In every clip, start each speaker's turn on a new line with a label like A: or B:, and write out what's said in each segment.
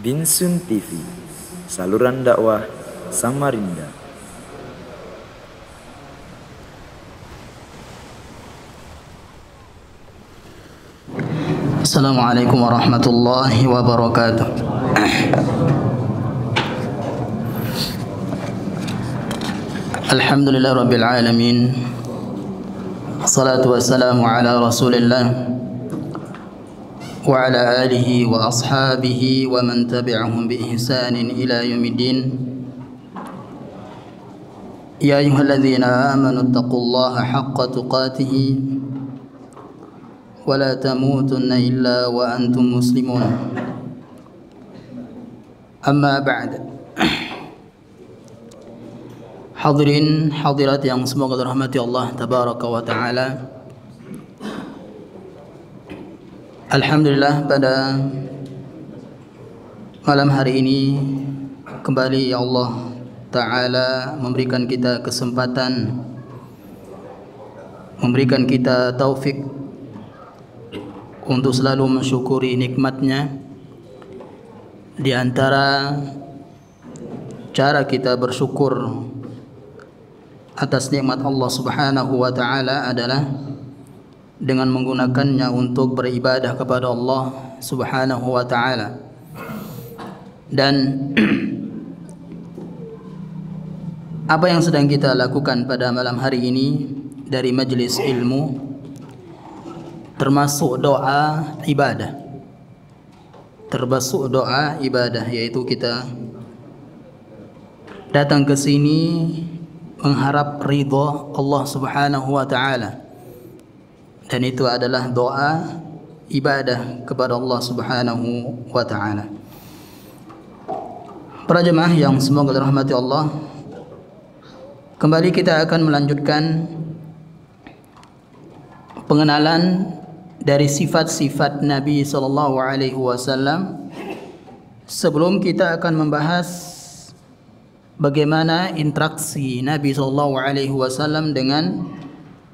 A: Binsun TV, saluran dakwah Samarinda.
B: Assalamualaikum warahmatullahi wabarakatuh. Alhamdulillah rabbil alamin. Assalatu wassalamu ala Rasulillah wa ala alihi wa ashabihi wa man tabi'ahum bi ihsanin ila yaumiddin. Ya ayyuhalladzina amanu taqullaha haqqa tuqatih wa la tamutunna illa wa antum muslimun. Amma ba'd. Hadirin hadirat yang semoga dirahmati Allah tabaraka wa taala. Alhamdulillah, pada malam hari ini kembali ya Allah Ta'ala memberikan kita kesempatan, memberikan kita taufik untuk selalu mensyukuri nikmatnya. Di antara cara kita bersyukur atas nikmat Allah Subhanahu wa Ta'ala adalah dengan menggunakannya untuk beribadah kepada Allah Subhanahu wa Ta'ala. Dan apa yang sedang kita lakukan pada malam hari ini dari majelis ilmu termasuk doa ibadah. Termasuk doa ibadah, yaitu kita datang ke sini mengharap ridha Allah Subhanahu wa Ta'ala. Dan itu adalah doa ibadah kepada Allah Subhanahu wa Ta'ala. Para jemaah yang semoga dirahmati Allah, kembali kita akan melanjutkan pengenalan dari sifat-sifat Nabi sallallahu alaihi wasallam. Sebelum kita akan membahas bagaimana interaksi Nabi sallallahu alaihi wasallam dengan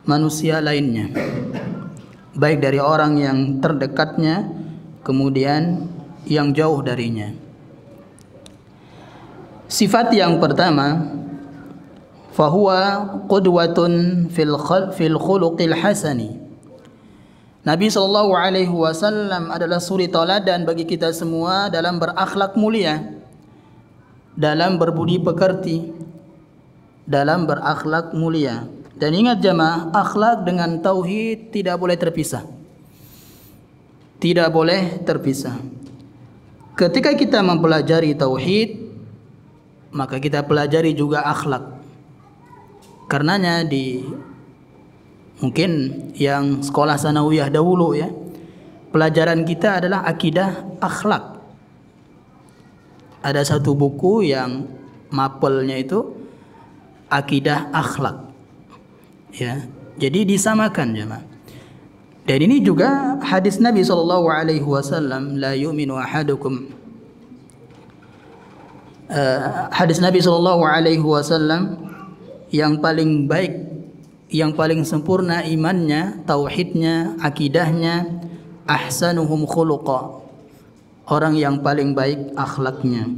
B: manusia lainnya, baik dari orang yang terdekatnya kemudian yang jauh darinya. Sifat yang pertama, fahuwa qudwatun fil khuluqil hasani. Nabi sallallahu alaihi wasallam adalah suri tauladan bagi kita semua dalam berakhlak mulia, dalam berbudi pekerti, dalam berakhlak mulia. Dan ingat jemaah, akhlak dengan tauhid tidak boleh terpisah. Tidak boleh terpisah. Ketika kita mempelajari tauhid, maka kita pelajari juga akhlak. Karenanya di mungkin yang sekolah sanawiyah dahulu ya, pelajaran kita adalah akidah akhlak. Ada satu buku yang mapelnya itu akidah akhlak. Ya, jadi disamakan jemaah. Dan ini juga hadis Nabi sallallahu alaihi wasallam, la yu'minu ahadukum. Hadis Nabi sallallahu alaihi wasallam yang paling baik, yang paling sempurna imannya, tauhidnya, akidahnya, ahsanuhum khuluqa. Orang yang paling baik akhlaknya.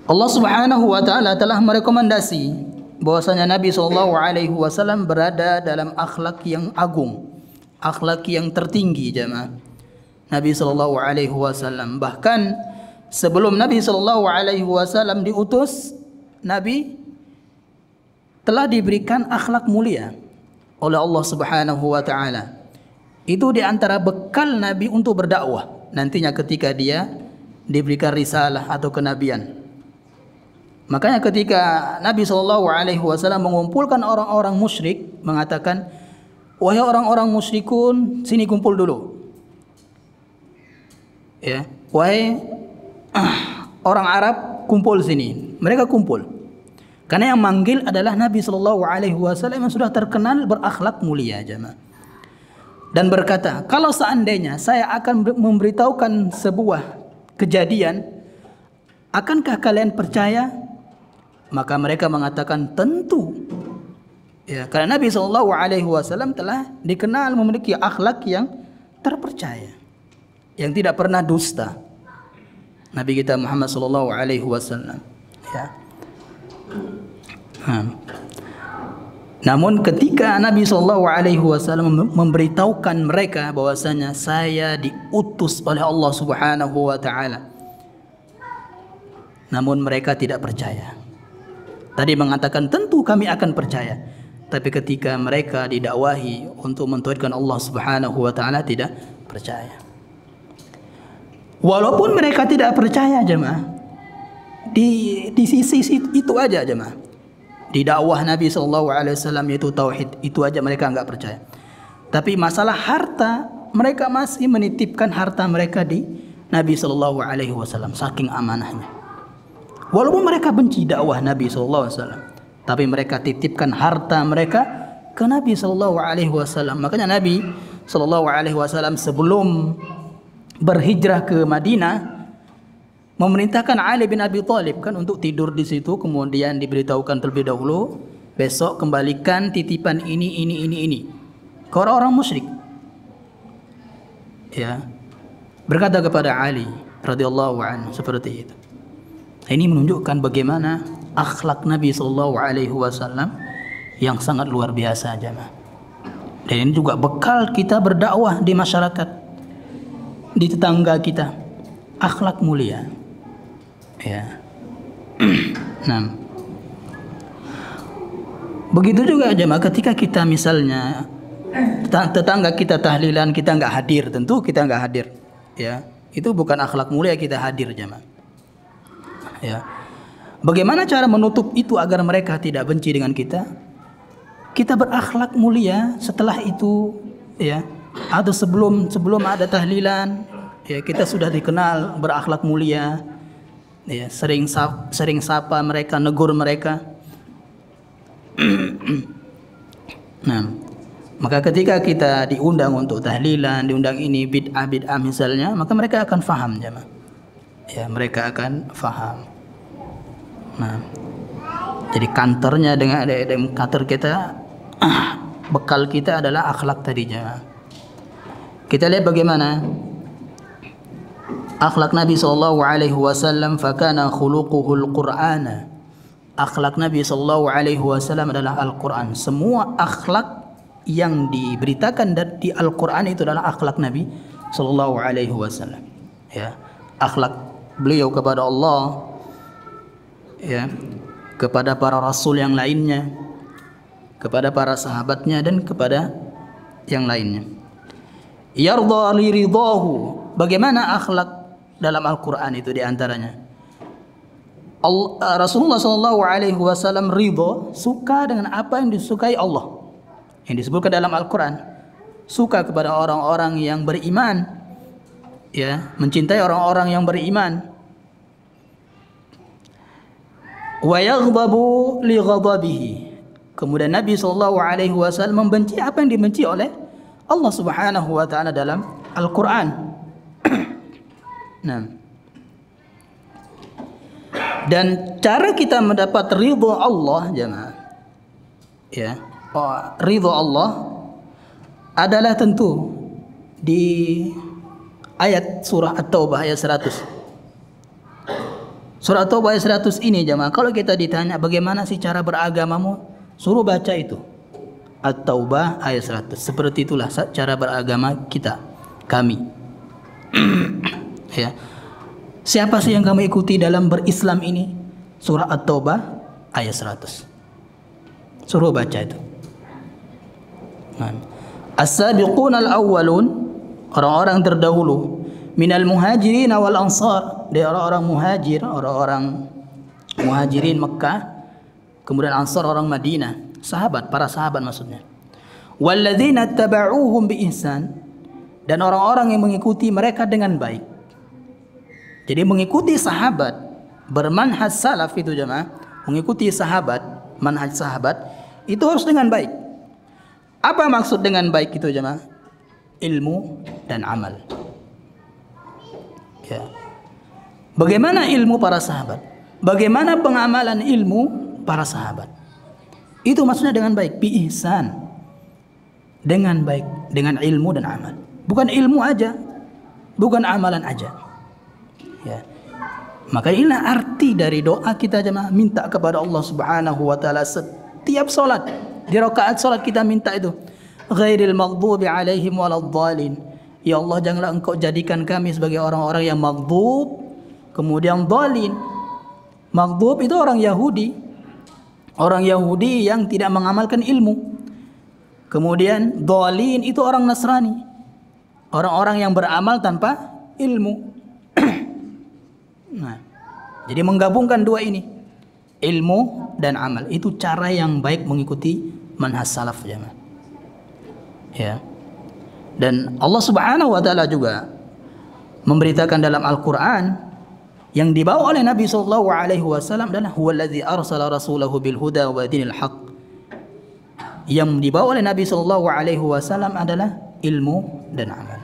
B: Allah Subhanahu wa Ta'ala telah merekomendasi bahwasanya Nabi sallallahu alaihi wasallam berada dalam akhlak yang agung, akhlak yang tertinggi jemaah. Nabi sallallahu alaihi wasallam, bahkan sebelum Nabi sallallahu alaihi wasallam diutus, Nabi telah diberikan akhlak mulia oleh Allah Subhanahu wa Ta'ala. Itu di antara bekal Nabi untuk berdakwah nantinya ketika dia diberikan risalah atau kenabian. Makanya ketika Nabi sallallahu alaihi wasallam mengumpulkan orang-orang musyrik, mengatakan, "Wahai orang-orang musyrikun, sini kumpul dulu." Ya, wahai orang Arab, kumpul sini. Mereka kumpul. Karena yang manggil adalah Nabi sallallahu alaihi wasallam yang sudah terkenal berakhlak mulia jemaah. Dan berkata, "Kalau seandainya saya akan memberitahukan sebuah kejadian, akankah kalian percaya?" Maka mereka mengatakan tentu. Ya, karena Nabi sallallahu alaihi wasallam telah dikenal memiliki akhlak yang terpercaya. yang tidak pernah dusta. Nabi kita Muhammad sallallahu alaihi wasallam, ya. Namun ketika Nabi sallallahu alaihi wasallam memberitahukan mereka bahwasanya saya diutus oleh Allah Subhanahu wa taala, namun mereka tidak percaya. Tadi mengatakan tentu kami akan percaya, tapi ketika mereka didakwahi untuk mentauhidkan Allah Subhanahu wa taala tidak percaya. Walaupun mereka tidak percaya jemaah, di sisi itu aja jemaah, di dakwah Nabi SAW yaitu tauhid, itu aja mereka nggak percaya. Tapi masalah harta, mereka masih menitipkan harta mereka di Nabi SAW, saking amanahnya. Walaupun mereka benci dakwah Nabi SAW, tapi mereka titipkan harta mereka ke Nabi SAW. Makanya Nabi SAW sebelum berhijrah ke Madinah memerintahkan Ali bin Abi Thalib kan untuk tidur di situ, kemudian diberitahukan terlebih dahulu, besok kembalikan titipan ini ke orang-orang musyrik. Ya. Berkata kepada Ali radhiyallahu anhu seperti itu. Ini menunjukkan bagaimana akhlak Nabi sallallahu alaihi wasallam yang sangat luar biasa jemaah. Dan ini juga bekal kita berdakwah di masyarakat, di tetangga kita, akhlak mulia. Ya. Nah, begitu juga jemaah ketika kita misalnya tetangga kita tahlilan, kita nggak hadir, tentu kita nggak hadir. Ya, itu bukan akhlak mulia kita hadir jemaah. Ya. Bagaimana cara menutup itu agar mereka tidak benci dengan kita? Kita berakhlak mulia setelah itu, ya. Atau sebelum ada tahlilan, ya, kita sudah dikenal berakhlak mulia. Ya, sering sapa mereka, negur mereka. Nah, maka ketika kita diundang untuk tahlilan, diundang ini bid'ah misalnya, maka mereka akan faham jemaah. Ya, mereka akan faham. Nah, jadi kantornya dengan kantor kita, bekal kita adalah akhlak tadinya. Kita lihat bagaimana akhlak Nabi sallallahu alaihi wasallam, fakana khuluquhul Qur'ana. Akhlak Nabi sallallahu alaihi wasallam adalah Al-Qur'an. Semua akhlak yang diberitakan di Al-Qur'an itu adalah akhlak Nabi sallallahu alaihi wasallam. Ya, akhlak beliau kepada Allah, ya, kepada para rasul yang lainnya, kepada para sahabatnya, dan kepada yang lainnya. Yarda li ridahu. Bagaimana akhlak dalam Al-Quran itu diantaranya? Rasulullah SAW ridho, suka dengan apa yang disukai Allah, yang disebutkan dalam Al-Quran. Suka kepada orang-orang yang beriman, ya, mencintai orang-orang yang beriman. Wa yaghdabu li ghadabihi. Kemudian Nabi SAW membenci apa yang dibenci oleh Allah Subhanahu wa taala dalam Al-Qur'an. Nah. Dan cara kita mendapat ridho Allah jemaah, ya, ridho Allah adalah tentu di ayat surah At-Taubah ayat 100. Surah At-Taubah ayat 100 ini jemaah, kalau kita ditanya bagaimana sih cara beragamamu, suruh baca itu. At-Taubah ayat 100. Seperti itulah cara beragama kita, kami. Ya. Siapa sih yang kamu ikuti dalam berislam ini? Surah At-Taubah ayat 100. Suruh baca itu. Nah. As-sabiqun al-awwalun, orang-orang terdahulu, minal muhajirin wal ansar, dari orang-orang muhajir, orang-orang muhajirin Mekah, kemudian ansar orang Madinah, sahabat, para sahabat maksudnya. Walladzina tabauhum bi ihsan, dan orang-orang yang mengikuti mereka dengan baik. Jadi mengikuti sahabat, bermanhaj salaf itu jemaah, mengikuti sahabat, manhaj sahabat itu harus dengan baik. Apa maksud dengan baik itu jemaah? Ilmu dan amal. Ya. Bagaimana ilmu para sahabat? Bagaimana pengamalan ilmu para sahabat? Itu maksudnya dengan baik, bi ihsan. Dengan baik, dengan ilmu dan amal. Bukan ilmu aja. bukan amalan aja. Ya. Maka inilah arti dari doa kita jemaah, minta kepada Allah Subhanahu wa taala setiap salat. Di rakaat salat kita minta itu, ghairil maghdubi alaihim waladhdallin. Ya Allah, janganlah Engkau jadikan kami sebagai orang-orang yang maghdub, kemudian dhalin. Maghdub itu orang Yahudi. Orang Yahudi yang tidak mengamalkan ilmu. Kemudian dhalin itu orang Nasrani. Orang-orang yang beramal tanpa ilmu. Nah, jadi menggabungkan dua ini, ilmu dan amal, itu cara yang baik mengikuti manhaj salaf jemaah. Ya. Dan Allah Subhanahu wa taala juga memberitakan dalam Al-Qur'an yang dibawa oleh Nabi sallallahu alaihi wasallam adalah huwallazi arsala rasulahu bil huda wa dinil haqq. Yang dibawa oleh Nabi sallallahu alaihi wasallam adalah ilmu dan amal.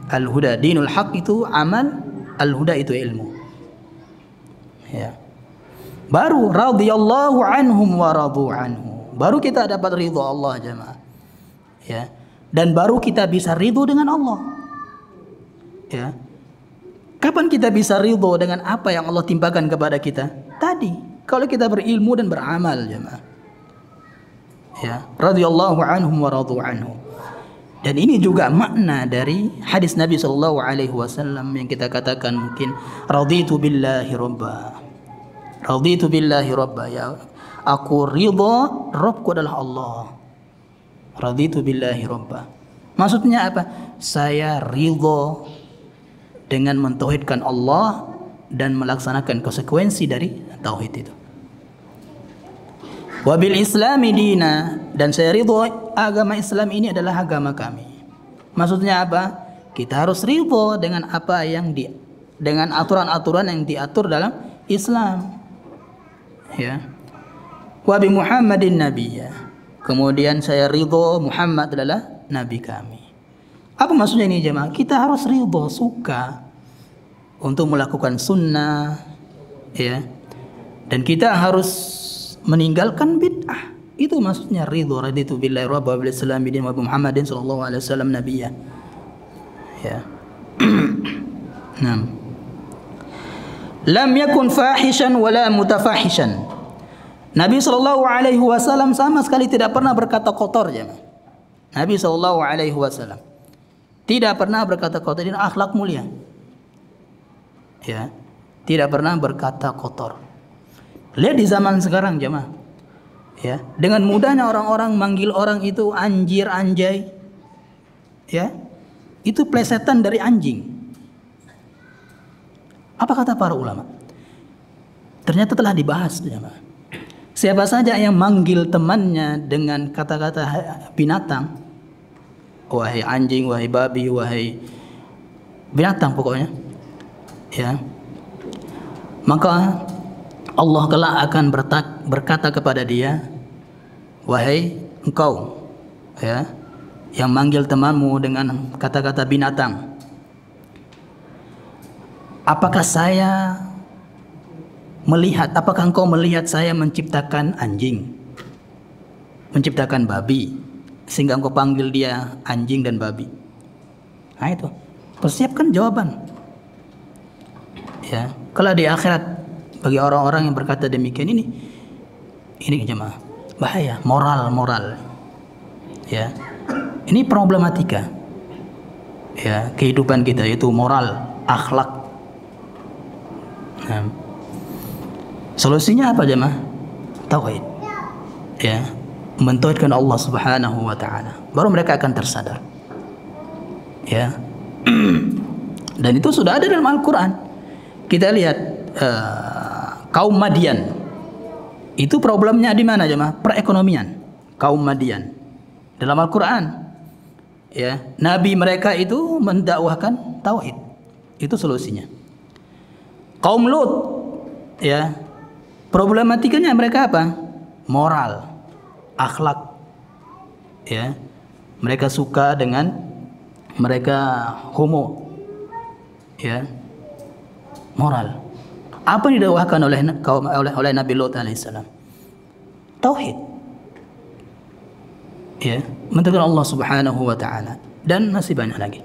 B: Al-huda dinul haq itu amal, al-huda itu ilmu. Ya. Baru radhiyallahu anhum wa radu anhu. Baru kita dapat ridha Allah jemaah. Ya. Dan baru kita bisa ridha dengan Allah. Ya. Kapan kita bisa ridha dengan apa yang Allah timpakan kepada kita? Tadi, kalau kita berilmu dan beramal jemaah. Ya, radhiyallahu anhum wa radu anhu. Dan ini juga makna dari hadis Nabi sallallahu alaihi wasallam yang kita katakan mungkin raditu billahi rabba. Raditu billahi rabba, ya aku ridha, Rabbku adalah Allah. Raditu billahi rabba. Maksudnya apa? Saya ridha dengan mentauhidkan Allah dan melaksanakan konsekuensi dari tauhid itu. Wabil islami dina, dan saya ridho agama Islam ini adalah agama kami. Maksudnya apa? Kita harus ridho dengan apa yang dengan aturan-aturan yang diatur dalam Islam. Ya. Wabi Muhammadin nabiyya. Kemudian saya ridho Muhammad adalah nabi kami. Apa maksudnya ini jemaah? Kita harus ridho, suka untuk melakukan sunnah, ya. Dan kita harus meninggalkan bid'ah. Itu maksudnya ridho. Raditu billahi rabba wa bil islami din wa bi Muhammadin sallallahu alaihi wasallam nabiyya. Ya. Naam. Lam yakun fahishan wala mutafahishan. Nabi sallallahu alaihi wasallam sama sekali tidak pernah berkata kotor jemaah. Nabi sallallahu alaihi wasallam tidak pernah berkata kotor. Ini akhlak mulia. Ya. Tidak pernah berkata kotor. Lihat di zaman sekarang jemaah, ya, dengan mudahnya orang-orang manggil orang itu anjir, anjay, ya, itu plesetan dari anjing. Apa kata para ulama? Ternyata telah dibahas jemaah. Siapa saja yang manggil temannya dengan kata-kata binatang, wahai anjing, wahai babi, wahai binatang pokoknya, ya, maka Allah kelak akan berkata kepada dia, wahai engkau, ya, yang manggil temanmu dengan kata-kata binatang, apakah engkau melihat saya menciptakan anjing, menciptakan babi, sehingga engkau panggil dia anjing dan babi? Nah itu, persiapkan jawaban. Ya, kalau di akhirat, bagi orang-orang yang berkata demikian ini jemaah bahaya, moral, ya, ini problematika, ya, kehidupan kita, yaitu moral, akhlak. Nah, solusinya apa jemaah? Tauhid, ya, mentauhidkan Allah Subhanahu wa taala, baru mereka akan tersadar, ya. Dan itu sudah ada dalam Al-Quran. Kita lihat kaum Madian, itu problemnya di mana jemaah? Perekonomian. Kaum Madian dalam Al-Quran, ya, nabi mereka itu mendakwahkan tauhid, itu solusinya. Kaum Lut, ya, problematikanya mereka apa? Moral, akhlak, ya, mereka suka dengan mereka homo, ya, moral. Apa yang didakwahkan oleh Nabi Lut alaihissalam? Tauhid, ya, mentauhidkan Allah Subhanahu wa taala. dan masih banyak lagi.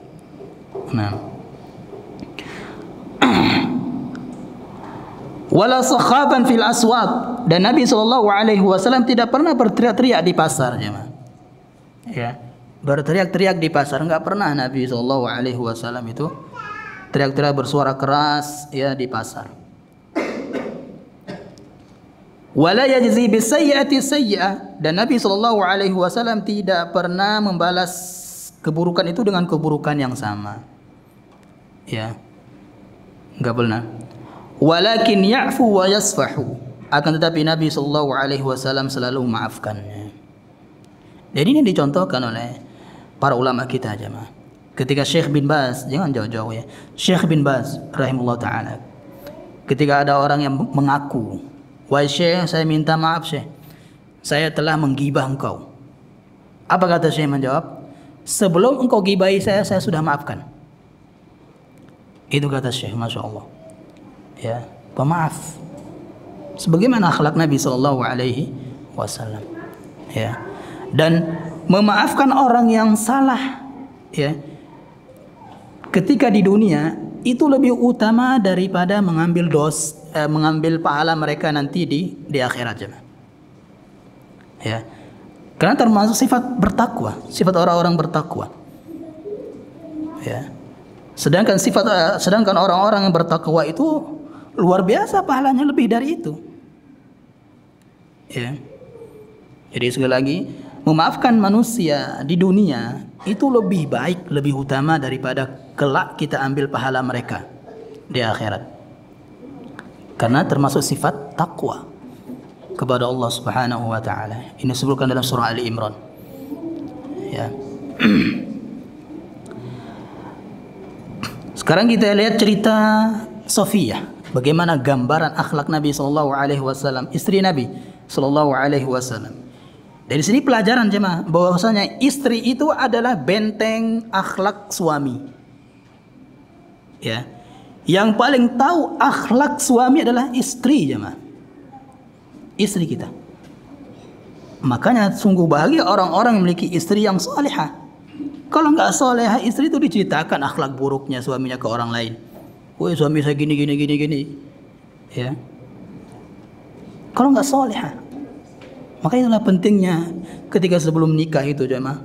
B: Nah, wala sakhaban fil aswaq, dan Nabi SAW tidak pernah berteriak-teriak di pasar, ya, berteriak-teriak di pasar enggak pernah. Nabi SAW itu teriak-teriak bersuara keras ya di pasar. Wala yajzi bisayyi'ati sayyi'ah, dan Nabi SAW tidak pernah membalas keburukan itu dengan keburukan yang sama, ya, enggak pernah. Walakin ya'fu wa yasfahu, akan tetapi Nabi SAW selalu memaafkannya. Jadi ini dicontohkan oleh para ulama kita, jemaah. Ketika Syekh bin Baz, jangan jauh-jauh ya, Syekh bin Baz rahimahullah ta'ala, ketika ada orang yang mengaku, wahai Syekh, saya minta maaf Syekh, saya telah menggibah engkau. Apa kata Syekh menjawab? Sebelum engkau gibahi saya sudah maafkan. Itu kata Syekh, Masya Allah, ya, pemaaf, sebagaimana akhlak Nabi SAW, ya, dan memaafkan orang yang salah, ya, ketika di dunia itu lebih utama daripada mengambil mengambil pahala mereka nanti di akhirat, ya, karena termasuk sifat bertakwa, sifat orang-orang bertakwa, ya. Sedangkan orang-orang yang bertakwa itu luar biasa pahalanya, lebih dari itu, ya. Jadi sekali lagi, memaafkan manusia di dunia itu lebih baik, lebih utama daripada kelak kita ambil pahala mereka di akhirat, karena termasuk sifat takwa kepada Allah Subhanahu wa taala. Ini disebutkan dalam surah Ali Imran, ya. Sekarang kita lihat cerita Sofiyah. Bagaimana gambaran akhlak Nabi SAW, istri Nabi SAW. Dari sini pelajaran jemaah, bahwasanya istri itu adalah benteng akhlak suami. Ya, yang paling tahu akhlak suami adalah istri, jemaah, istri kita. Makanya sungguh bahagia orang-orang yang memiliki istri yang salihah. Kalau nggak salihah, istri itu diceritakan akhlak buruknya suaminya ke orang lain. Woi, suami saya gini, ya. Kalau nggak solehah, maka itulah pentingnya ketika sebelum nikah itu, jemaah,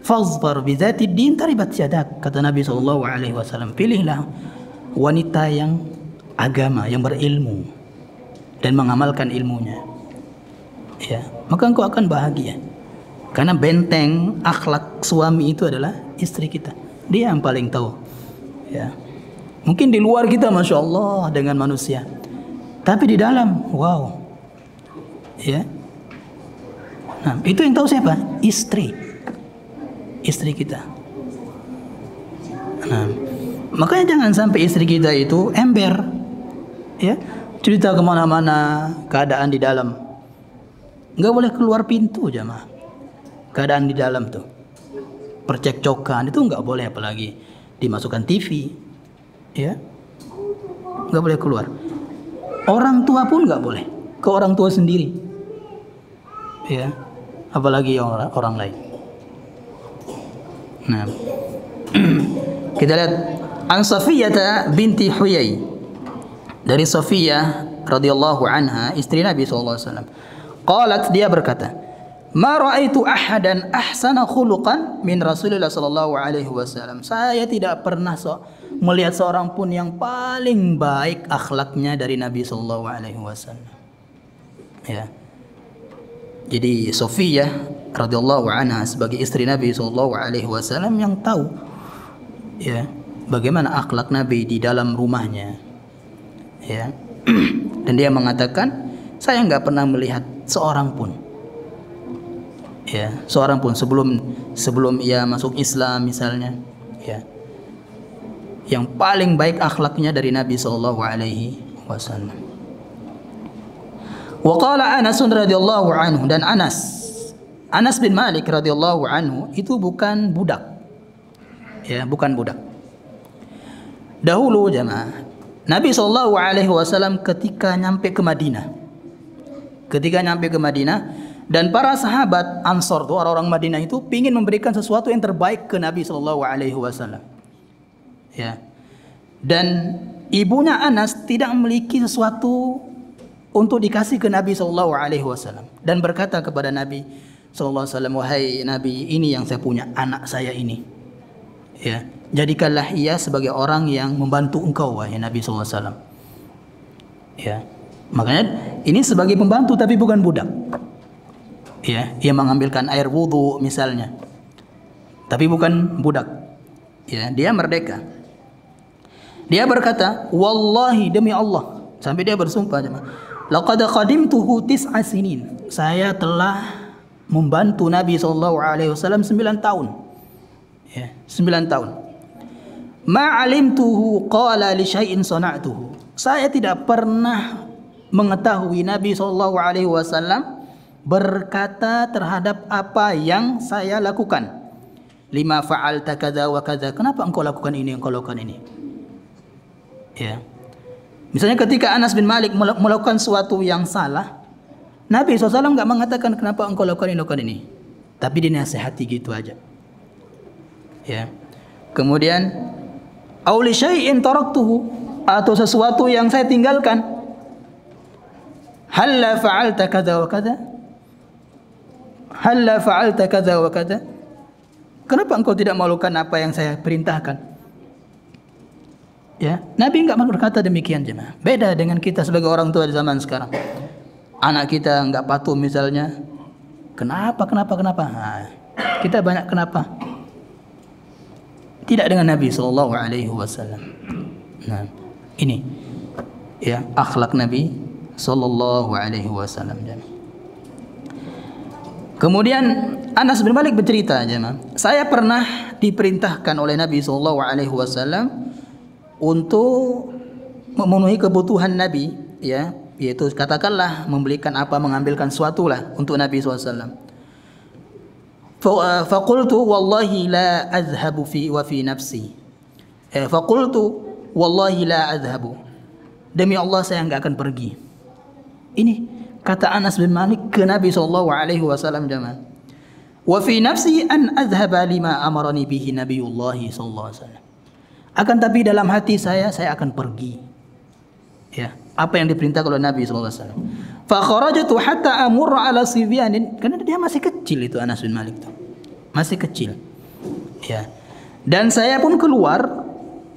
B: fazfar bizati din taribat yadak, kata Nabi SAW. Pilihlah wanita yang agama, yang berilmu dan mengamalkan ilmunya, ya, maka engkau akan bahagia. Karena benteng akhlak suami itu adalah istri kita, dia yang paling tahu, ya. Mungkin di luar kita Masya Allah dengan manusia, tapi di dalam, wow, ya. Nah, itu yang tahu siapa? Istri kita. Nah, makanya jangan sampai istri kita itu ember, ya, cerita kemana-mana keadaan di dalam, nggak boleh keluar pintu, jamaah. Keadaan di dalam tuh, percekcokan itu nggak boleh, apalagi dimasukkan TV. Ya, nggak boleh keluar. Orang tua pun nggak boleh ke orang tua sendiri, ya, apalagi orang lain. Nah, kita lihat an Safiyah binti Huyai, dari Safiyah radhiyallahu anha, istri Nabi SAW. Qalat, dia berkata, ma ra'aitu ahadan ahsana khuluqan min Rasulullah sallallahu alaihi wasallam. Saya tidak pernah melihat seorang pun yang paling baik akhlaknya dari Nabi sallallahu alaihi wasallam. Ya. Jadi Sofiyah radhiyallahu anha sebagai istri Nabi sallallahu alaihi wasallam yang tahu, ya, bagaimana akhlak Nabi di dalam rumahnya. Ya. Dan dia mengatakan, saya enggak pernah melihat seorang pun, ya, seorang pun sebelum ia masuk Islam misalnya, ya, yang paling baik akhlaknya dari Nabi sallallahu alaihi wasallam. Wa qala Anas radhiyallahu anhu, dan Anas bin Malik radhiyallahu anhu itu bukan budak, ya, bukan budak. Dahulu jemaah, Nabi sallallahu alaihi wasallam ketika nyampe ke Madinah, Dan para sahabat Ansor tuh, orang-orang Madinah itu ingin memberikan sesuatu yang terbaik ke Nabi Shallallahu Alaihi Wasallam. Ya. Dan ibunya Anas tidak memiliki sesuatu untuk dikasih ke Nabi Shallallahu Alaihi Wasallam dan berkata kepada Nabi Shallallahu Alaihi Wasallam, wahai Nabi, ini yang saya punya, anak saya ini. Ya, jadikanlah ia sebagai orang yang membantu engkau, wahai Nabi Shallallahu Alaihi Wasallam. Ya, makanya ini sebagai pembantu tapi bukan budak. Ya, ia mengambilkan air wudhu misalnya, tapi bukan budak. Ya, dia merdeka. Dia berkata, wallahi, demi Allah, sampai dia bersumpah, laqad qadimtuhu tis'a sinin. Saya telah membantu Nabi SAW 9 tahun. Ya, 9 tahun. Ma alimtuhu qala li syai'in sana'tuhu. Saya tidak pernah mengetahui Nabi SAW berkata terhadap apa yang saya lakukan. Lima fa'alta kadza wa kadza. Kenapa engkau lakukan ini, engkau lakukan ini? Ya. Misalnya ketika Anas bin Malik melakukan sesuatu yang salah, Nabi SAW nggak mengatakan kenapa engkau lakukan ini, tapi dinasihati gitu aja. Ya. Kemudian auli syai'in taraktuhu, atau sesuatu yang saya tinggalkan. Halla fa'alta kadza wa kadza? Halla fa'alta kadza wa kadza? Kenapa engkau tidak melakukan apa yang saya perintahkan? Ya, Nabi enggak berkata demikian, jemaah. Beda dengan kita sebagai orang tua di zaman sekarang. Anak kita enggak patuh misalnya, kenapa? Nah, kita banyak kenapa. Tidak dengan Nabi Sallallahu Alaihi Wasallam. Nah, ini ya akhlak Nabi Sallallahu Alaihi Wasallam. Kemudian Anas bin Malik bercerita, jemaah, saya pernah diperintahkan oleh Nabi Sallallahu Alaihi Wasallam untuk memenuhi kebutuhan Nabi, ya, yaitu katakanlah membelikan apa, mengambilkan sesuatu lah untuk Nabi SAW. Faqultu wallahi la azhabu fi wa fi nafsi. Faqultu wallahi la azhabu. Demi Allah saya enggak akan pergi. Ini kata Anas bin Malik ke Nabi SAW, jemaah. Wa fi nafsi an azhaba lima amarani bihi Nabiyullah SAW. Akan tapi dalam hati saya akan pergi. Ya, apa yang diperintah oleh Nabi sallallahu alaihi wasallam. Fa kharajtu hatta amurra ala sibyanin, karena dia masih kecil itu Anas bin Malik itu. Masih kecil. Ya. Dan saya pun keluar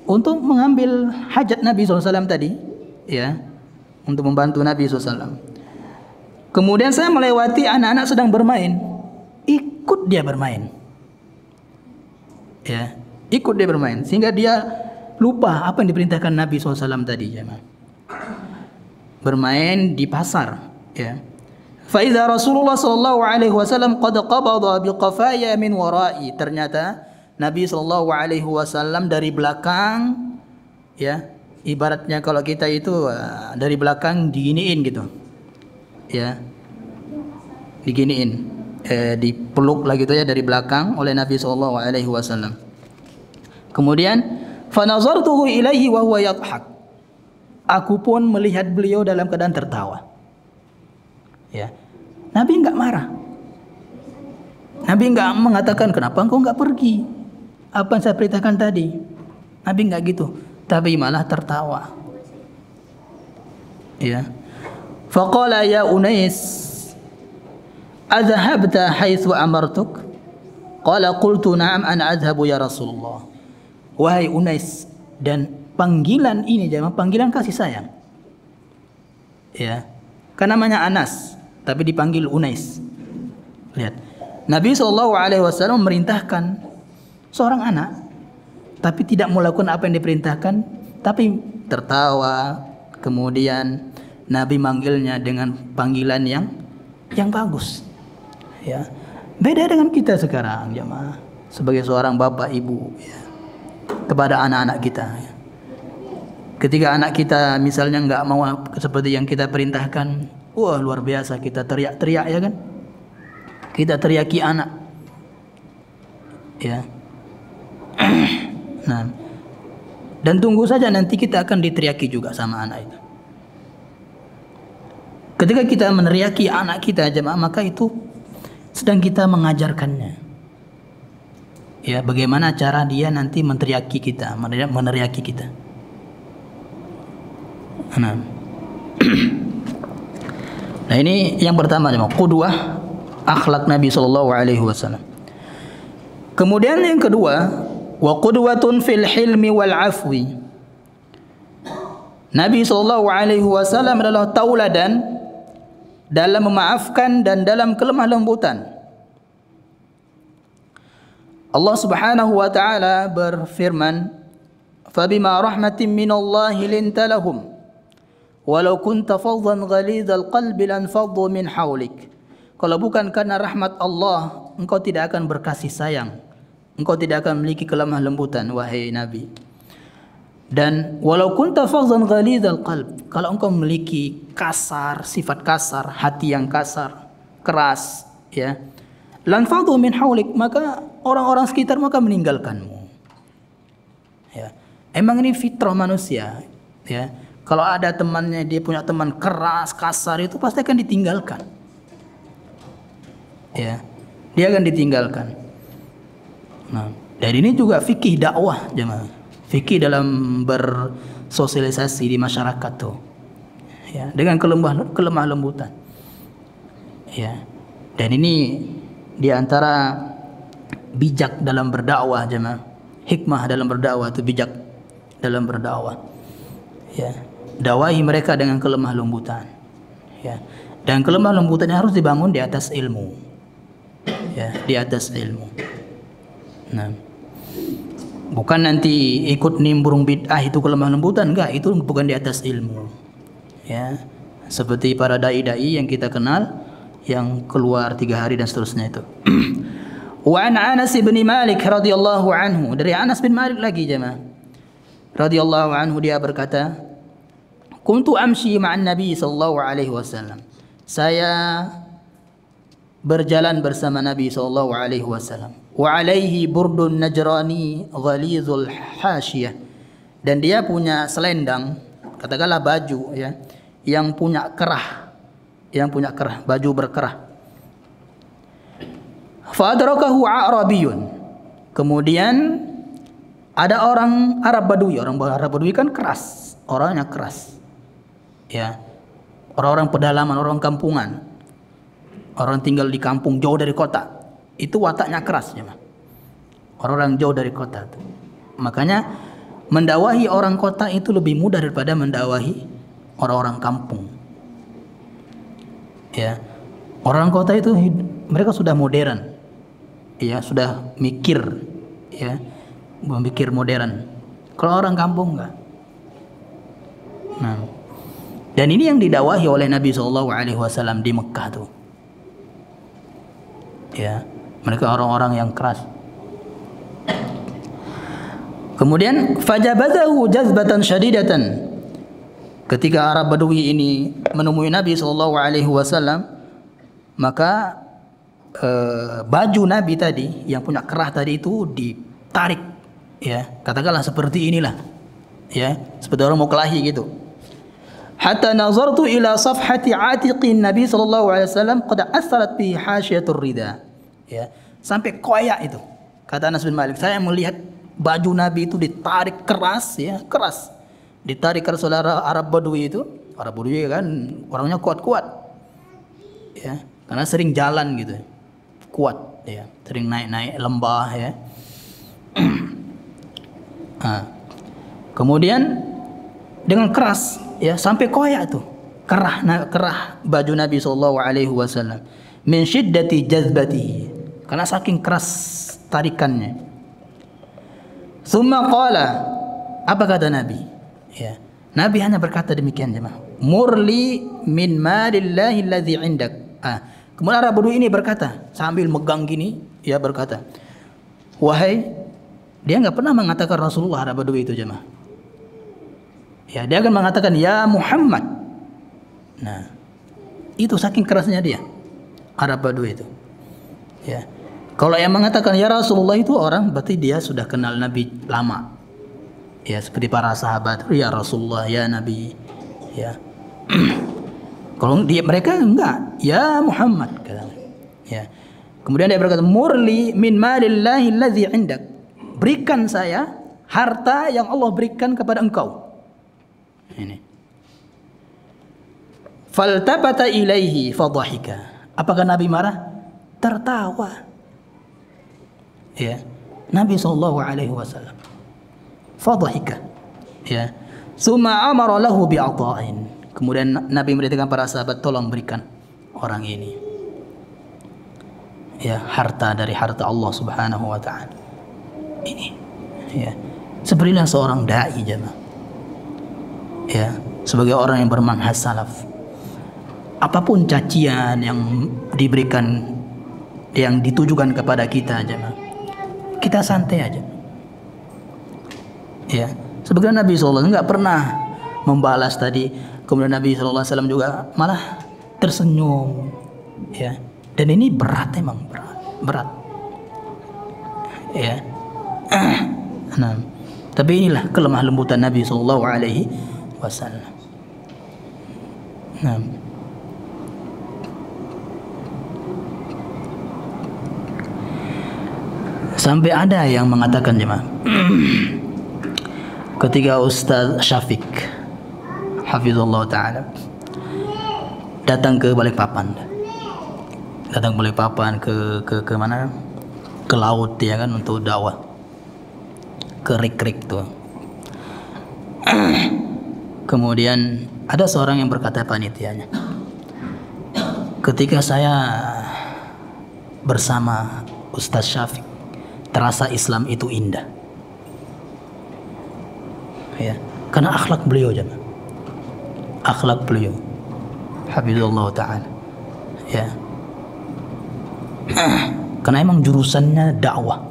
B: untuk mengambil hajat Nabi sallallahu alaihi wasallam tadi, ya. Untuk membantu Nabi sallallahu alaihi wasallam. Kemudian saya melewati anak-anak sedang bermain. Ikut dia bermain. Ya. Ikut dia bermain sehingga dia lupa apa yang diperintahkan Nabi SAW tadi, ya. Bermain di pasar, ya. Fa idza Rasulullah sallallahu alaihi wasallam qad qabada biqafaya min wara'i. Ternyata Nabi sallallahu alaihi wasallam dari belakang, ya. Ibaratnya kalau kita itu dari belakang diginiin gitu. Ya. Diginiin, dipeluk lah gitu ya dari belakang oleh Nabi sallallahu alaihi wasallam. Kemudian fanazartuhu ilaihi wa huwa yadhhak. Aku pun melihat beliau dalam keadaan tertawa. Ya. Nabi enggak marah. Nabi enggak mengatakan kenapa engkau enggak pergi? Apa yang saya perintahkan tadi? Nabi enggak gitu, tapi malah tertawa. Ya. Faqala ya Unais, adhabta haitsu amartuk? Qala qultu na'am ana adhabu ya Rasulullah. Wahai Unais, dan panggilan ini jangan panggilan kasih sayang. Ya. Kan namanya Anas, tapi dipanggil Unais. Lihat. Nabi SAW memerintahkan seorang anak, tapi tidak melakukan apa yang diperintahkan, tapi tertawa. Kemudian Nabi manggilnya dengan panggilan yang bagus. Ya. Beda dengan kita sekarang, jemaah. Sebagai seorang bapak ibu, ya, kepada anak-anak kita. Ketika anak kita misalnya nggak mau seperti yang kita perintahkan, wah luar biasa kita teriak-teriak, ya kan? Kita teriaki anak, ya. Nah, dan tunggu saja nanti kita akan diteriaki juga sama anak itu. Ketika kita meneriaki anak kita, jemaah, maka itu sedang kita mengajarkannya. Ya, bagaimana cara dia nanti meneriaki kita, meneriaki kita. Nah, nah ini yang pertama, qudwah, akhlak Nabi sallallahu alaihi wasallam. Kemudian yang kedua, wa qudwatun fil hilmi wal afwi. Nabi sallallahu alaihi wasallam adalah tauladan dalam memaafkan dan dalam kelemah lembutan. Allah Subhanahu wa taala berfirman, "Fabima rahmatin minallahi linta lahum, walau kunta faddan ghalidhal qalbi lanfaddu min hawlik." Kalau bukan karena rahmat Allah, engkau tidak akan berkasih sayang. Engkau tidak akan memiliki kelemah lembutan, wahai Nabi. Dan walau kunta faddan ghalidhal qalb, kalau engkau memiliki kasar, sifat kasar, hati yang kasar, keras, ya, lanfadhu min haulik, maka orang-orang sekitar maka meninggalkanmu. Ya. Emang ini fitrah manusia, ya. Kalau ada temannya, dia punya teman keras, kasar, itu pasti akan ditinggalkan. Ya. Dia akan ditinggalkan. Nah, dan ini juga fikih dakwah, jemaah. Fikih dalam bersosialisasi di masyarakat tuh. Ya, dengan kelemah lembutan. Ya. Dan ini di antara bijak dalam berdakwah, jemaah. Hikmah dalam berdakwah itu bijak dalam berdakwah. Ya, dakwahi mereka dengan kelemah lembutan. Ya. Dan kelemah lembutannya harus dibangun di atas ilmu. Ya, di atas ilmu. Nah, bukan nanti ikut nimbrung bid'ah itu kelemah lembutan, enggak, itu bukan di atas ilmu. Ya, seperti para dai-dai yang kita kenal yang keluar 3 hari dan seterusnya itu. Wa an Anas bin Malik radhiyallahu anhu, dari Anas bin Malik lagi, jemaah. Radhiyallahu anhu, dia berkata, "Kuntu amshi ma'an Nabi sallallahu alaihi wasallam." Saya berjalan bersama Nabi sallallahu alaihi wasallam. Wa alaihi burdun najrani ghalizul hasyiyah. Dan dia punya selendang, katakanlah baju, ya, yang punya kerah, baju berkerah. Fa adrakahu a'rabiyun. Kemudian ada orang Arab Badui. Orang Arab Badui kan keras, orangnya keras. Ya. Orang-orang pedalaman, orang kampungan. Orang tinggal di kampung jauh dari kota. Itu wataknya keras, ya. Orang-orang jauh dari kota itu. Makanya mendakwahi orang kota itu lebih mudah daripada mendakwahi orang-orang kampung. Ya. Orang kota itu mereka sudah modern. Ya, sudah mikir, ya. Memikir modern. Kalau orang kampung enggak. Nah. Dan ini yang didakwahi oleh Nabi SAW di Mekah tuh. Ya, mereka orang-orang yang keras. Kemudian fajabadahu jazbatan syadidatan. Ketika Arab Badui ini menemui Nabi SAW, maka baju Nabi tadi yang punya kerah tadi itu ditarik, ya, katakanlah seperti inilah, ya, seperti orang mau kelahi gitu. Hatta nazartu ila safhati atiqin Nabi sallallahu alaihi wasallam qad asarat bi hasyiatur rida. Ya, sampai koyak itu. Kata Anas bin Malik, saya melihat baju Nabi itu ditarik keras, ya, keras. Ditarik oleh saudara Arab Badui itu. Arab Badui kan orangnya kuat-kuat. Ya, karena sering jalan gitu. Kuat, ya, sering naik-naik lembah, ya. Nah, kemudian dengan keras, ya, sampai koyak tuh kerah baju Nabi SAW min syiddati jazbatihi, karena saking keras tarikannya. Tsumma qala, apa kata Nabi? Ya, Nabi hanya berkata demikian, jemaah. Murli min malillahi alladzi indak. Kemudian Arab Badui ini berkata sambil megang gini, ya, berkata, wahai, dia nggak pernah mengatakan Rasulullah Arab Badui itu, jemaah. Ya, dia akan mengatakan ya Muhammad. Nah, itu saking kerasnya dia Arab Badui itu. Ya. Kalau yang mengatakan ya Rasulullah itu orang berarti dia sudah kenal Nabi lama. Ya, seperti para sahabat, ya Rasulullah, ya Nabi. Ya. Kalau dia mereka enggak, ya Muhammad katanya. Ya. Kemudian dia berkata, murli min malillahi alladzi indak. Berikan saya harta yang Allah berikan kepada engkau. Ini. Faltabata ilaihi fadhahika. Apakah Nabi marah? Tertawa. Ya. Nabi sallallahu alaihi wasallam. Fadhahika. Ya. Summa amara lahu bi'ata'in. Kemudian Nabi merintahkan para sahabat, tolong berikan orang ini ya harta dari harta Allah Subhanahu wa taala. Ini ya. Sepertilah seorang dai jemaah. Ya, sebagai orang yang bermanhaj salaf. Apapun cacian yang diberikan, yang ditujukan kepada kita jemaah, kita santai aja. Ya, sebagai Nabi SAW nggak pernah membalas tadi. Kemudian Nabi SAW juga malah tersenyum. Ya, dan ini berat, emang berat. Ya, nah, tapi inilah kelemah lembutan Nabi SAW. Nah, sampai ada yang mengatakan jemaah, ketika Ustaz Syafiq hafizallahu taala datang ke Balikpapan ke mana, ke laut ya kan, untuk dakwah ke Rik-Rik tuh. Kemudian ada seorang yang berkata panitianya, ketika saya bersama Ustaz Syafiq terasa Islam itu indah. Ya, karena akhlak beliau jemaah. Akhlak beliau hafizallahu taala. Ya. Karena emang jurusannya dakwah.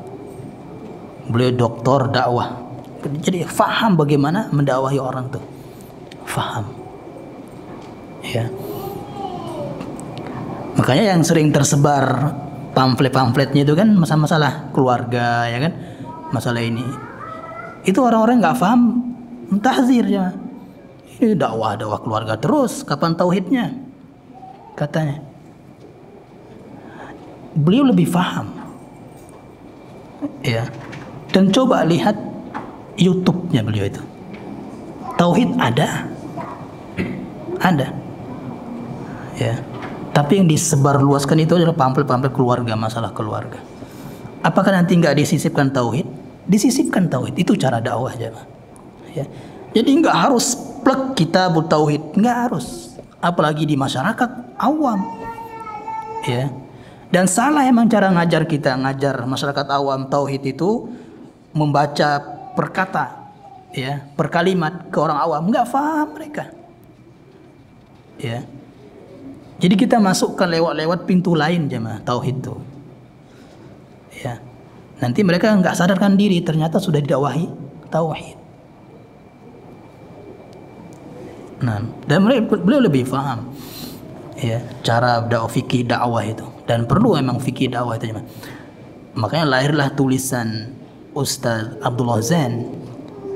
B: Beliau doktor dakwah. Jadi faham bagaimana mendakwahi orang tuh. Faham. Ya. Makanya yang sering tersebar pamflet-pamfletnya itu kan masalah keluarga ya kan, masalah ini. Itu orang-orang nggak paham, mentahzir ya. Ini dakwah keluarga terus, kapan tauhidnya? Katanya. Beliau lebih paham. Ya. Dan coba lihat YouTube-nya beliau itu. Tauhid ada. Ada. Ya. Tapi yang disebarluaskan itu adalah pamflet-pamflet keluarga, masalah keluarga. Apakah nanti nggak disisipkan tauhid? Disisipkan tauhid. Itu cara dakwah aja. Ya. Jadi nggak harus plek kitabut tauhid, nggak harus. Apalagi di masyarakat awam. Ya. Dan salah emang cara ngajar masyarakat awam tauhid itu membaca perkata, ya, per kalimat ke orang awam, nggak paham mereka. Ya. Jadi kita masukkan lewat pintu lain jemaah tauhid itu. Ya. Nanti mereka nggak sadarkan diri ternyata sudah didakwahi tauhid. Nah, dan beliau lebih paham ya cara fikih dakwah itu, dan perlu emang fikih dakwah itu jemaah. Makanya lahirlah tulisan Ustaz Abdullah Zain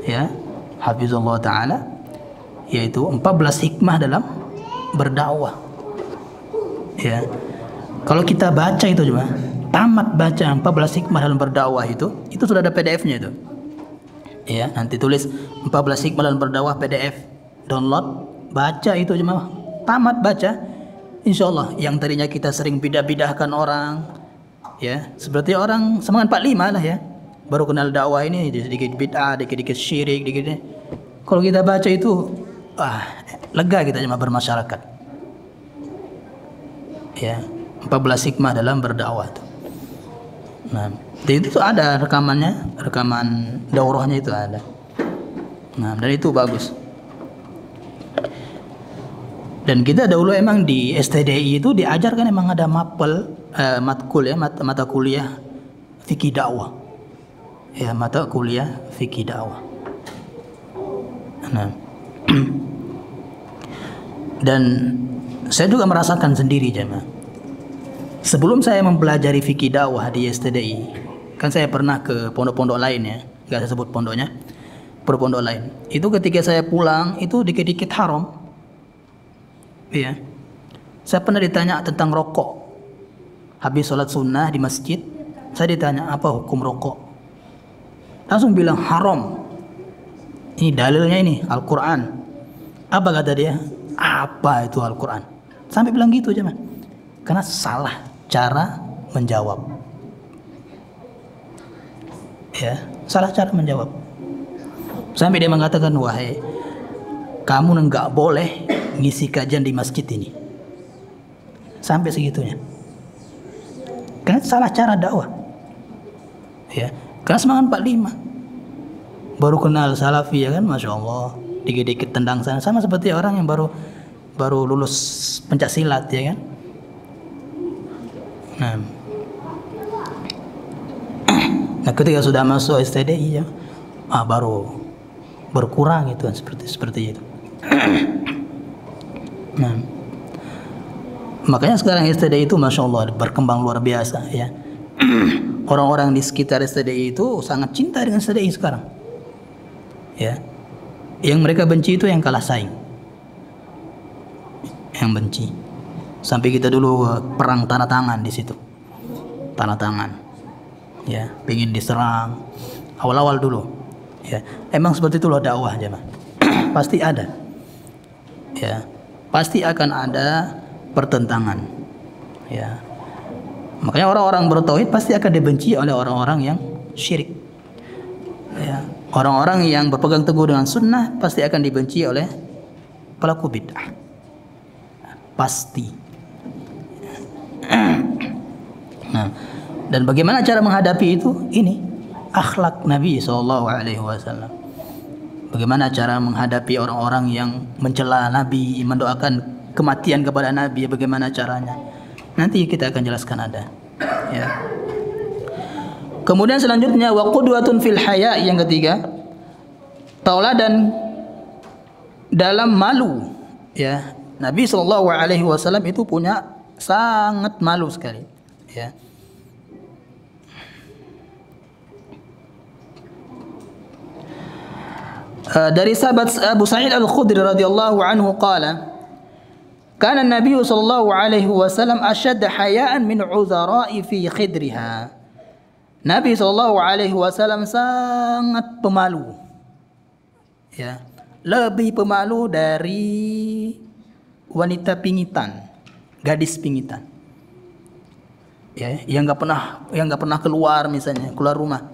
B: ya, hafizallahu taala, yaitu 14 hikmah dalam berdakwah. Ya, kalau kita baca itu cuma tamat baca 14 hikmah dalam berdakwah itu sudah ada PDF-nya itu. Ya, nanti tulis 14 hikmah dalam berdakwah PDF, download, baca itu cuma tamat baca. Insya Allah yang tadinya kita sering bidah-bidahkan orang, ya seperti orang semangat 45 lah ya, baru kenal dakwah ini sedikit bid'ah, dikit-dikit syirik, dikit. Kalau kita baca itu, lega kita cuma bermasyarakat. Ya, 14 hikmah dalam berdakwah itu. Nah, itu ada rekamannya, rekaman daurahnya itu ada. Nah, dan itu bagus. Dan kita dahulu emang di STDI itu diajarkan emang ada matkul ya, mata kuliah fikih dakwah. Ya, mata kuliah fikih dakwah. Nah, dan saya juga merasakan sendiri jemaah. Sebelum saya mempelajari fikih dakwah di STDI, kan saya pernah ke pondok-pondok lain ya, nggak saya sebut pondoknya, pondok lain. Itu ketika saya pulang itu dikit-dikit haram. Iya. Saya pernah ditanya tentang rokok. habis sholat sunnah di masjid, saya ditanya apa hukum rokok. Langsung bilang haram. Ini dalilnya ini Al-Quran. Apa kata dia? Apa itu Al-Quran? Sampai bilang gitu aja, man. Karena salah cara menjawab. Ya, salah cara menjawab. Sampai dia mengatakan, wahai, kamu nggak boleh ngisi kajian di masjid ini. Sampai segitunya. Karena salah cara dakwah. Ya, karena semangat 45. Baru kenal salafi ya kan, masya Allah. Dikit-dikit tendang sana, sama seperti orang yang baru lulus pencak silat ya kan. Nah, ketika sudah masuk STDI ya, baru berkurang itu kan, seperti itu. Nah, makanya sekarang STDI itu masya Allah berkembang luar biasa ya. Orang-orang di sekitar STDI itu sangat cinta dengan STDI sekarang. Ya, yang mereka benci itu yang kalah saing, yang benci. Sampai kita dulu perang tanda tangan di situ, tanda tangan. Ya, pengen diserang awal-awal dulu. Ya, emang seperti itulah dakwah jemaah. Pasti ada. Ya, pasti akan ada pertentangan. Ya, makanya orang-orang bertauhid pasti akan dibenci oleh orang-orang yang syirik. Ya, orang-orang yang berpegang teguh dengan sunnah pasti akan dibenci oleh pelaku bid'ah. Pasti. Nah, dan bagaimana cara menghadapi itu? Ini akhlak Nabi SAW. Bagaimana cara menghadapi orang-orang yang mencela Nabi, mendoakan kematian kepada Nabi? Bagaimana caranya? Nanti kita akan jelaskan ada. Ya. Kemudian selanjutnya wa qudwatun fil haya, yang ketiga, tauladan dalam malu. Ya, Nabi SAW itu punya sangat malu sekali. Ya. Dari sahabat Abu Sa'id Al-Khudri radhiyallahu anhu qala, kana Nabi sallallahu alaihi wasallam ashad hayaan min uzara'i fi khidriha. Nabi sallallahu alaihi wasallam sangat pemalu. Ya, lebih pemalu dari wanita pingitan, gadis pingitan. Ya, yang enggak pernah keluar misalnya, keluar rumah.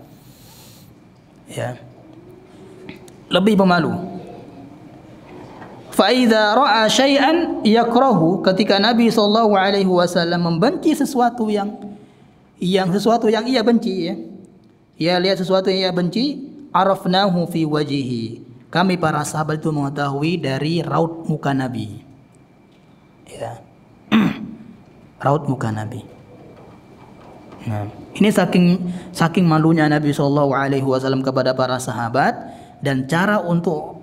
B: Ya. Lebih pemalu. Fa idza ra'a syai'an yakrahu, ketika Nabi sallallahu alaihi wasallam membenci sesuatu yang ia benci ya. Ia lihat sesuatu yang ia benci, arafnahu fi wajhihi. Kami para sahabat itu mengetahui dari raut muka Nabi. Ya. Raut muka Nabi. Nah, ini saking malunya Nabi sallallahu alaihi wasallam kepada para sahabat. Dan cara untuk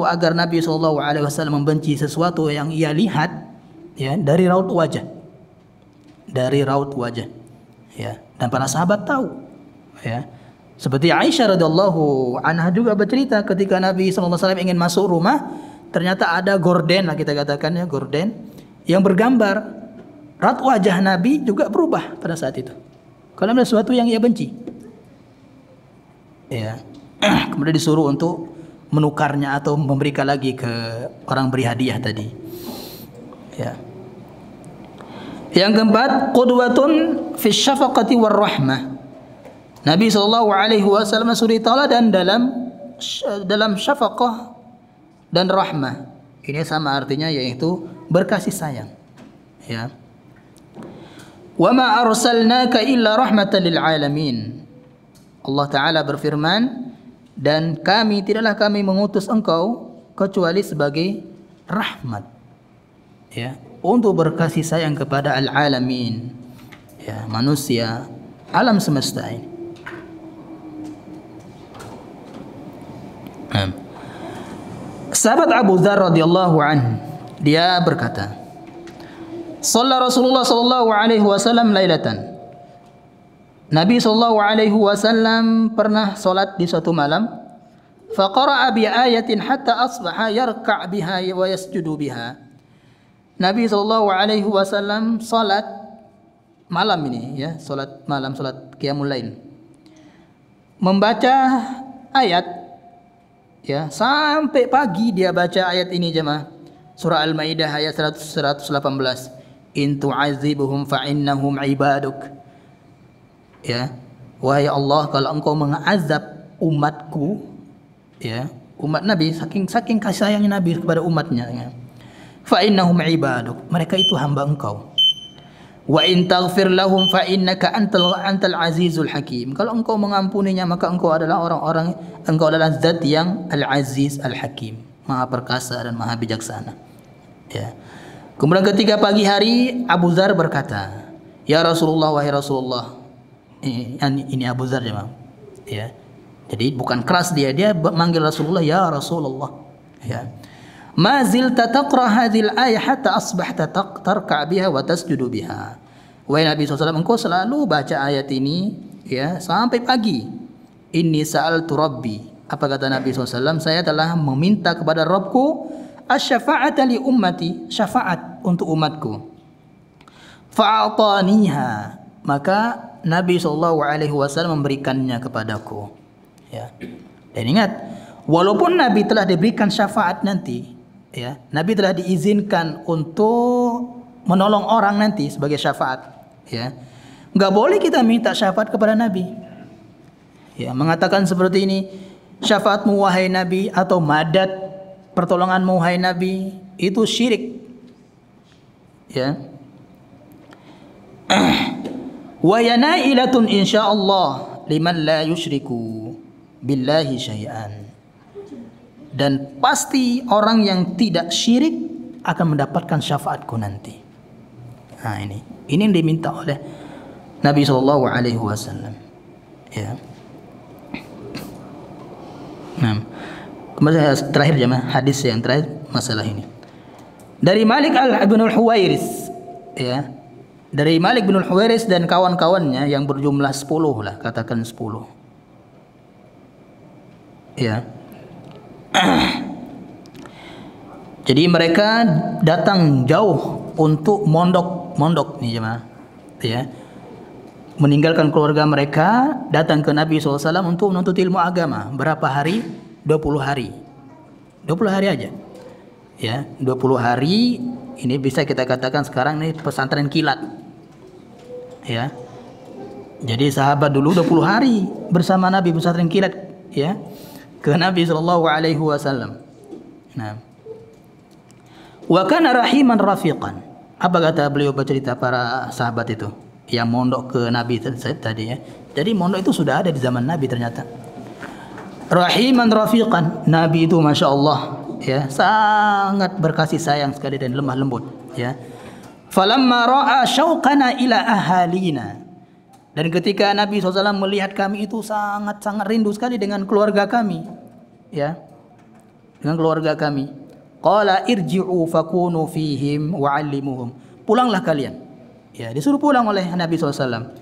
B: agar Nabi SAW membenci sesuatu yang ia lihat ya dari raut wajah, ya. Dan para sahabat tahu ya, seperti Aisyah radhiyallahu anha juga bercerita ketika Nabi SAW ingin masuk rumah, ternyata ada gorden lah kita katakan ya, gorden yang bergambar raut wajah Nabi juga berubah pada saat itu karena ada sesuatu yang ia benci. Ya, kemudian disuruh untuk menukarnya atau memberikan lagi ke orang beri hadiah tadi. Ya. Yang keempat, qudwatun fi syafaqati war rahmah. Nabi sallallahu alaihi wasallam suri tauladan dalam syafaqah dan rahmah. Ini sama artinya, yaitu berkasih sayang. Ya. Wa ma arsalnaka illa rahmatan lil alamin. Allah Ta'ala berfirman, dan tidaklah kami mengutus engkau kecuali sebagai rahmat ya, untuk berkasih sayang kepada al-alamin ya, manusia, alam semesta ini. Sahabat Abu Dzar radhiyallahu anhu, dia berkata, shalla Rasulullah sallallahu alaihi wasallam lailatan. Nabi sallallahu alaihi wasallam pernah salat di suatu malam. Faqara'a bi ayatin hatta asbaha yarka' biha wa yasjudu biha. Nabi SAW salat malam ini ya, salat malam, salat qiyamul lail. Membaca ayat ya sampai pagi dia baca ayat ini jemaah. Surah Al-Maidah ayat 118. In tu'azibuhum fa innahum ibaduk. Ya. Wahai Allah, kalau engkau mengazab umatku ya, umat Nabi, saking kasih sayangnya Nabi kepada umatnya ya. Fa innahum ibaduk, mereka itu hamba engkau. Wa in taghfir lahum fa innaka antal azizul hakim. Kalau engkau mengampuninya maka engkau adalah engkau adalah zat yang al-aziz al-hakim, maha perkasa dan maha bijaksana. Ya. Kemudian ketika pagi hari Abu Dzar berkata, "Ya Rasulullah, wahai Rasulullah." Ini Abu Dzar ya. Jadi bukan keras dia manggil Rasulullah ya Rasulullah ya. Ma zilta taqra hadhil ayah hatta asbahta tarka' biha wa tasjudu biha. Wahai Nabi SAW, engkau selalu baca ayat ini ya sampai pagi. Inni sa'altu rabbi. Apa kata Nabi SAW? Saya telah meminta kepada Rabbku asy-syafa'ata li ummati, syafaat untuk umatku. Fa'ataniha, maka Nabi SAW memberikannya kepadaku. Ya. Dan ingat, walaupun Nabi telah diberikan syafaat nanti, ya, Nabi telah diizinkan untuk menolong orang nanti sebagai syafaat. Ya, nggak boleh kita minta syafaat kepada Nabi. Ya, mengatakan seperti ini, syafaatmu wahai Nabi atau madad pertolonganmu wahai Nabi, itu syirik. Ya. Wa yanailatun insyaallah liman la yusyriku billahi syai'an. Dan pasti orang yang tidak syirik akan mendapatkan syafaatku nanti. Nah, ini yang diminta oleh Nabi SAW. Ya. Nah, kemudian terakhir jemaah, hadis yang terakhir masalah ini. Dari Malik bin al-Huwairis, ya. Dari Malik bin al-Huwairis dan kawan-kawannya yang berjumlah 10 lah, katakan 10. Ya. Jadi mereka datang jauh untuk mondok nih jemaah. Ya. Meninggalkan keluarga mereka, datang ke Nabi SAW untuk menuntut ilmu agama. Berapa hari? 20 hari. 20 hari aja. Ya, 20 hari ini bisa kita katakan sekarang ini pesantren kilat. Ya. Jadi sahabat dulu 20 hari bersama Nabi pesantren kilat ya ke Nabi SAW. Nah. Wa kana rahiman rafiqan. Apa kata beliau bercerita para sahabat itu yang mondok ke Nabi tadi ya. Jadi mondok itu sudah ada di zaman Nabi ternyata. Rahiman rafiqan, Nabi itu Masya Allah ya, sangat berkasih sayang sekali dan lemah lembut ya. Falamma ra'a syauqana ila ahalina. Dan ketika Nabi SAW melihat kami itu sangat-sangat rindu sekali dengan keluarga kami ya, dengan keluarga kami, qala irji'u fakunu fihim wa'allimuhum. Pulanglah kalian ya, disuruh pulang oleh Nabi SAW.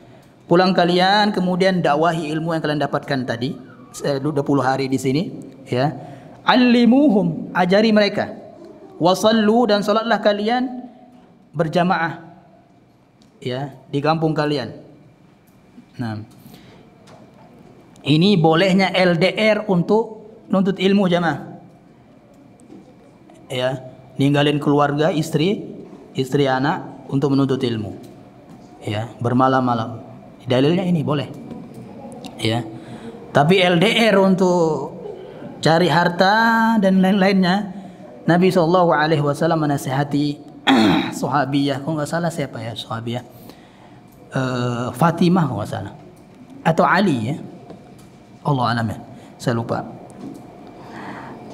B: Pulang kalian, kemudian dakwahi ilmu yang kalian dapatkan tadi 20 hari di sini ya. Allimuhum, ajari mereka. Wasallu, dan salatlah kalian berjamaah ya di kampung kalian. Nah, ini bolehnya LDR untuk nuntut ilmu jamaah. Ya, ninggalin keluarga, istri anak untuk menuntut ilmu. Ya, bermalam-malam. Dalilnya ini boleh. Ya. Tapi LDR untuk cari harta dan lain-lainnya, Nabi SAW menasihati sahabiyah, kalau nggak salah siapa ya sahabiyah, Fatimah kalau nggak salah, atau Ali ya, Allah alam ya, saya lupa.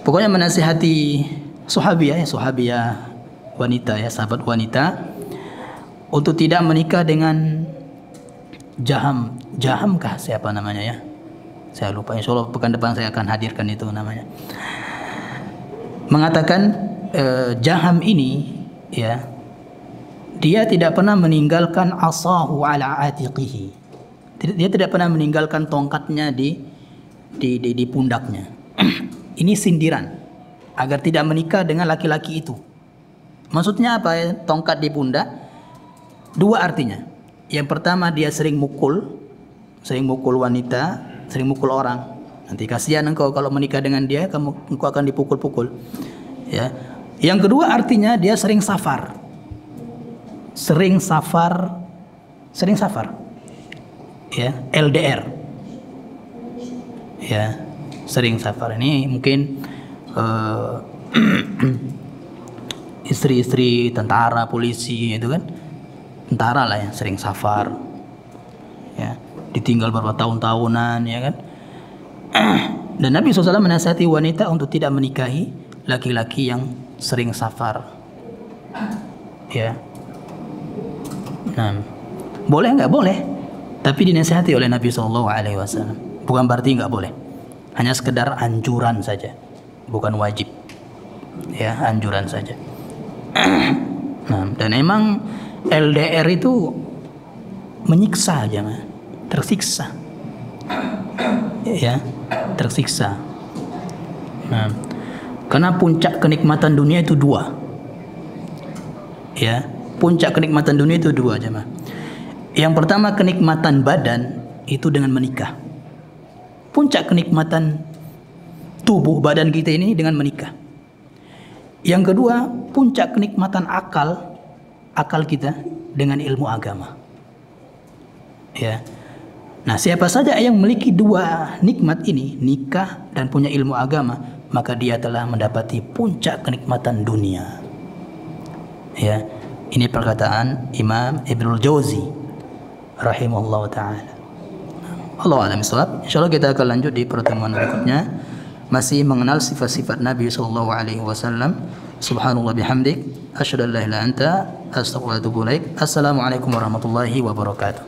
B: Pokoknya menasihati sahabiyah wanita ya, sahabat wanita, untuk tidak menikah dengan Jaham kah siapa namanya ya, saya lupa. Insya Allah pekan depan saya akan hadirkan itu namanya. Mengatakan Jaham ini ya, dia tidak pernah meninggalkan asahu ala atiqihi. Dia tidak pernah meninggalkan tongkatnya di pundaknya. Ini sindiran agar tidak menikah dengan laki-laki itu. Maksudnya apa ya? Tongkat di pundak. Dua artinya. Yang pertama dia sering mukul wanita, sering mukul orang. Nanti kasihan engkau kalau menikah dengan dia, engkau akan dipukul-pukul. Ya. Yang kedua artinya dia sering safar. Sering safar. Ya, LDR. Ya, sering safar. Ini mungkin istri-istri tentara, polisi itu kan. Tentara lah yang sering safar. Ya, ditinggal beberapa tahun-tahunan ya kan. Dan Nabi SAW menasihati wanita untuk tidak menikahi laki-laki yang sering safar. Ya. Nah, boleh nggak? Boleh. Tapi dinasihati oleh Nabi SAW. Bukan berarti nggak boleh. Hanya sekedar anjuran saja, bukan wajib. Ya, anjuran saja. Nah, dan emang LDR itu menyiksa aja, tersiksa. Ya, tersiksa. Nah, karena puncak kenikmatan dunia itu dua. Ya, puncak kenikmatan dunia itu dua, jemaah. Yang pertama kenikmatan badan itu dengan menikah. Puncak kenikmatan tubuh badan kita ini dengan menikah. Yang kedua, puncak kenikmatan akal kita dengan ilmu agama. Ya. Nah, siapa saja yang memiliki dua nikmat ini, nikah dan punya ilmu agama, maka dia telah mendapati puncak kenikmatan dunia. Ya. Ini perkataan Imam Ibnul Jauzi rahimahullah taala. Allah a'lam bishawab. Insyaallah kita akan lanjut di pertemuan berikutnya, masih mengenal sifat-sifat Nabi sallallahu alaihi wasallam. Subhanallah bihamdik, asyhadu an la ilaha illa anta, astaghfiruka wa atubu ilaik. Assalamualaikum warahmatullahi wabarakatuh.